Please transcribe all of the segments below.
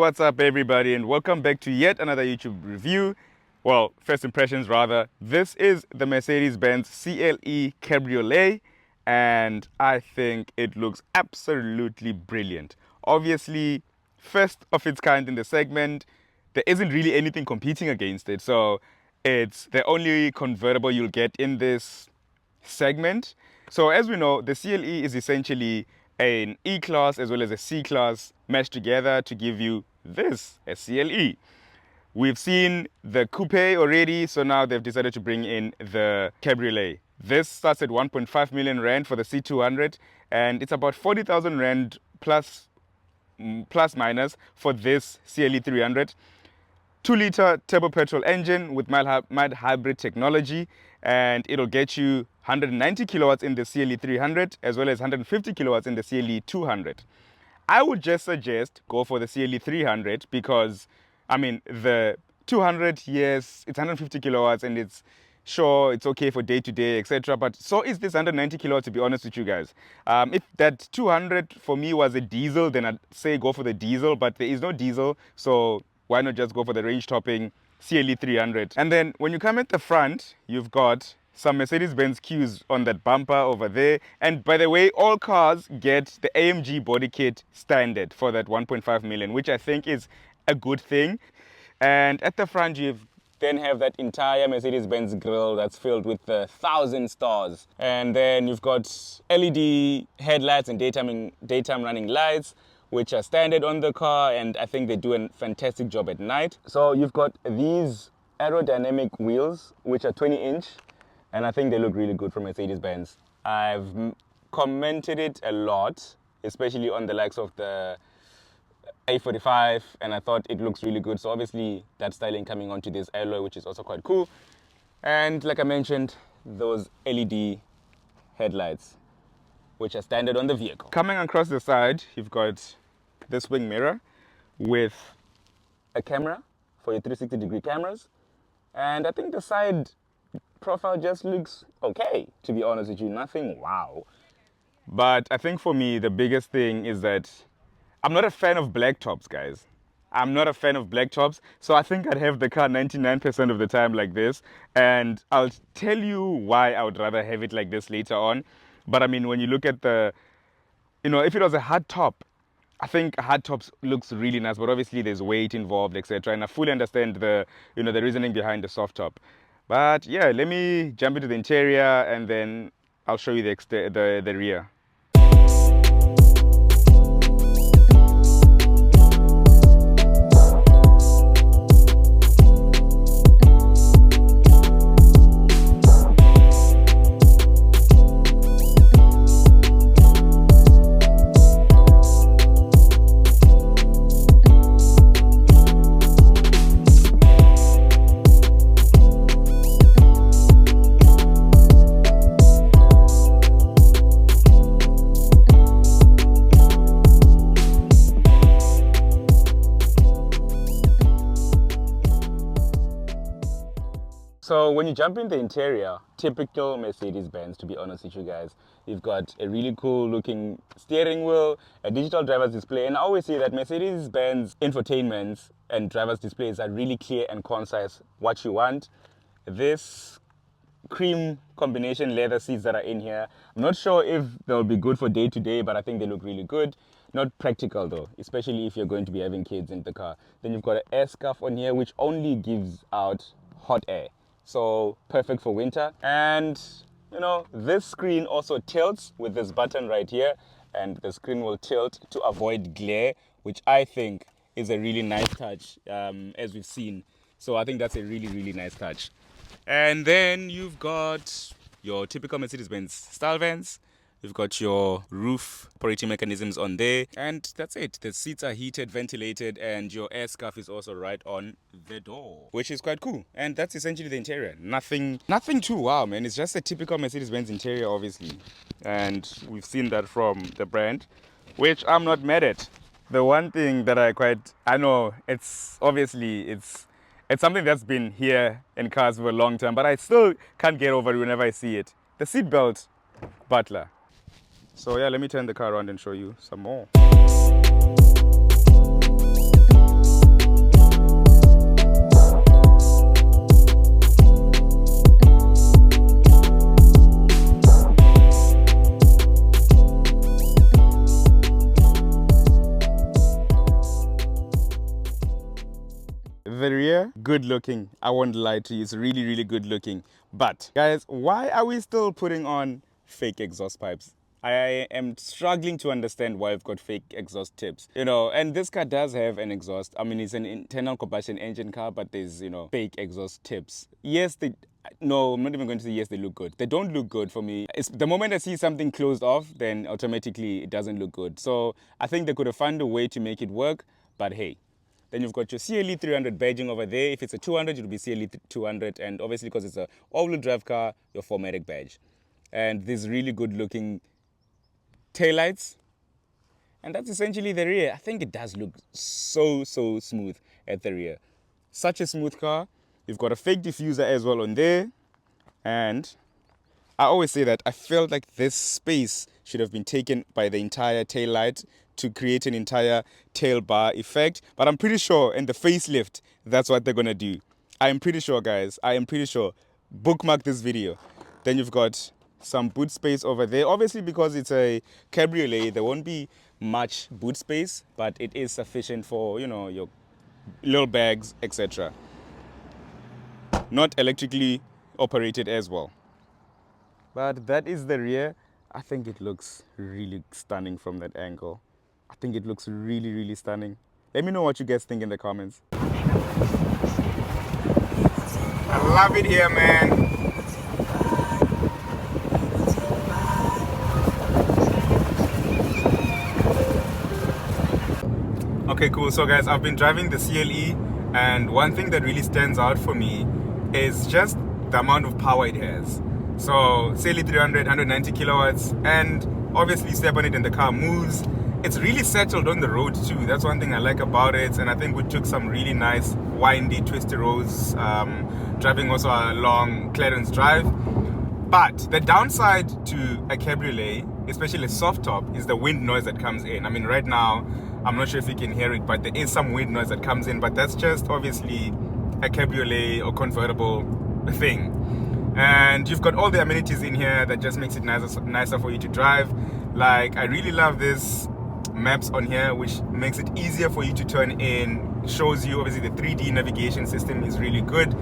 what's up everybody, and welcome back to yet another YouTube review. Well, first impressions rather. This is the Mercedes Benz CLE Cabriolet, and I think it looks absolutely brilliant. Obviously, first of its kind in the segment, there isn't really anything competing against it, so it's the only convertible you'll get in this segment. So as we know, the CLE is essentially an E-Class as well as a C-Class meshed together to give you this, a CLE. We've seen the coupe already, so now they've decided to bring in the Cabriolet. This starts at 1.5 million Rand for the C200, and it's about 40,000 Rand plus minus for this CLE 300. 2-liter turbo petrol engine with mild hybrid technology, and it'll get you 190 kilowatts in the CLE 300 as well as 150 kilowatts in the CLE 200. I would just suggest go for the CLE 300 because, I mean, the 200, yes, it's 150 kilowatts and it's sure it's okay for day-to-day, etc. But so is this 190 kilowatts, to be honest with you guys. If that 200 for me was a diesel, then I'd say go for the diesel, but there is no diesel, so why not just go for the range-topping CLE 300? And then when you come at the front, you've got some Mercedes Benz Qs on that bumper over there. And by the way, all cars get the AMG body kit standard for that 1.5 million, which I think is a good thing. And at the front, you then have that entire Mercedes Benz grille that's filled with the 1,000 stars. And then you've got LED headlights and daytime running lights, which are standard on the car, and I think they do a fantastic job at night. So you've got these aerodynamic wheels, which are 20-inch, and I think they look really good from Mercedes-Benz. I've commented it a lot, especially on the likes of the A45, and I thought it looks really good. So obviously that styling coming onto this alloy, which is also quite cool. And like I mentioned, those LED headlights, which are standard on the vehicle. Coming across the side, you've got this wing mirror with a camera for your 360-degree cameras. And I think the side profile just looks okay, to be honest with you. Nothing wow. But I think for me, the biggest thing is that I'm not a fan of black tops, guys. I'm not a fan of black tops, so I think I'd have the car 99% of the time like this. And I'll tell you why I would rather have it like this later on. But I mean, when you look at the, if it was a hard top, I think a hard top looks really nice, but obviously there's weight involved, etc. And I fully understand the reasoning behind the soft top. But yeah, let me jump into the interior and then I'll show you the rear. So when you jump in the interior, typical Mercedes-Benz, to be honest with you guys, you've got a really cool looking steering wheel, a digital driver's display, and I always say that Mercedes-Benz infotainments and driver's displays are really clear and concise what you want. This cream combination leather seats that are in here, I'm not sure if they'll be good for day-to-day, but I think they look really good. Not practical though, especially if you're going to be having kids in the car. Then you've got an air scuff on here, which only gives out hot air. So perfect for winter. And this screen also tilts with this button right here, and the screen will tilt to avoid glare, which I think is a really nice touch, as we've seen. So I think that's a really, really nice touch. And then you've got your typical Mercedes-Benz style vents. You've got your roof operating mechanisms on there, and that's it. The seats are heated, ventilated, and your air scuff is also right on the door, which is quite cool. And that's essentially the interior. Nothing too wow, man. It's just a typical Mercedes-Benz interior, obviously. And we've seen that from the brand, which I'm not mad at. The one thing that I know, it's something that's been here in cars for a long time, but I still can't get over it whenever I see it. The seatbelt butler. So yeah, let me turn the car around and show you some more. good looking. I won't lie to you, it's really, really good looking. But guys, why are we still putting on fake exhaust pipes? I am struggling to understand why we've got fake exhaust tips. You know, and this car does have an exhaust. I mean, it's an internal combustion engine car, but there's, you know, fake exhaust tips. Yes, no, I'm not even going to say yes, they look good. They don't look good for me. It's the moment I see something closed off, then automatically it doesn't look good. So I think they could have found a way to make it work, but hey. Then you've got your CLE 300 badging over there. If it's a 200, it'll be CLE 200. And obviously, because it's a all-wheel drive car, your 4MATIC badge. And these really good looking taillights. And that's essentially the rear. I think it does look so smooth at the rear. Such a smooth car. You've got a fake diffuser as well on there. And I always say that I felt like this space should have been taken by the entire taillight to create an entire tail bar effect. But I'm pretty sure in the facelift, that's what they're going to do. I am pretty sure, guys. I am pretty sure. Bookmark this video. Then you've got some boot space over there. Obviously, because it's a cabriolet, there won't be much boot space, but it is sufficient for, you know, your little bags, etc. Not electrically operated as well. But that is the rear. I think it looks really stunning from that angle. I think it looks really, really stunning. Let me know what you guys think in the comments. I love it here, man. Okay, cool. So guys, I've been driving the CLE, and one thing that really stands out for me is just the amount of power it has. So CLE 300, 190 kilowatts, and obviously step on it and the car moves. It's really settled on the road too. That's one thing I like about it. And I think we took some really nice windy, twisty roads, driving also along Clarence Drive. But the downside to a cabriolet, especially a soft top, is the wind noise that comes in. I mean, right now, I'm not sure if you can hear it, but there is some wind noise that comes in. But that's just obviously a cabriolet or convertible thing. And you've got all the amenities in here that just makes it nicer for you to drive. Like, I really love this maps on here, which makes it easier for you to turn in. Shows you, obviously, the 3D navigation system is really good.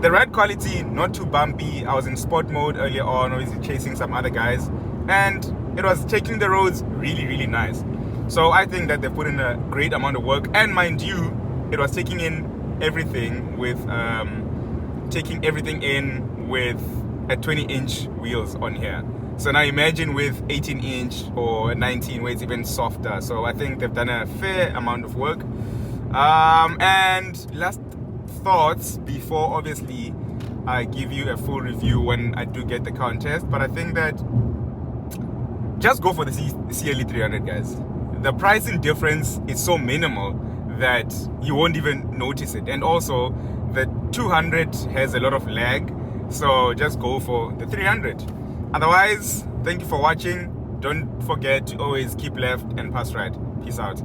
The ride quality, not too bumpy. I was in sport mode earlier on, obviously chasing some other guys, and it was taking the roads really, really nice. So I think that they put in a great amount of work. And mind you, it was taking everything with a 20-inch wheels on here. So now imagine with 18-inch or 19, where it's even softer. So I think they've done a fair amount of work. And last thoughts before obviously I give you a full review when I do get the car on test. But I think that just go for the CLE 300, guys. The pricing difference is so minimal that you won't even notice it. And also the 200 has a lot of lag, so just go for the 300. Otherwise, thank you for watching. Don't forget to always keep left and pass right. Peace out.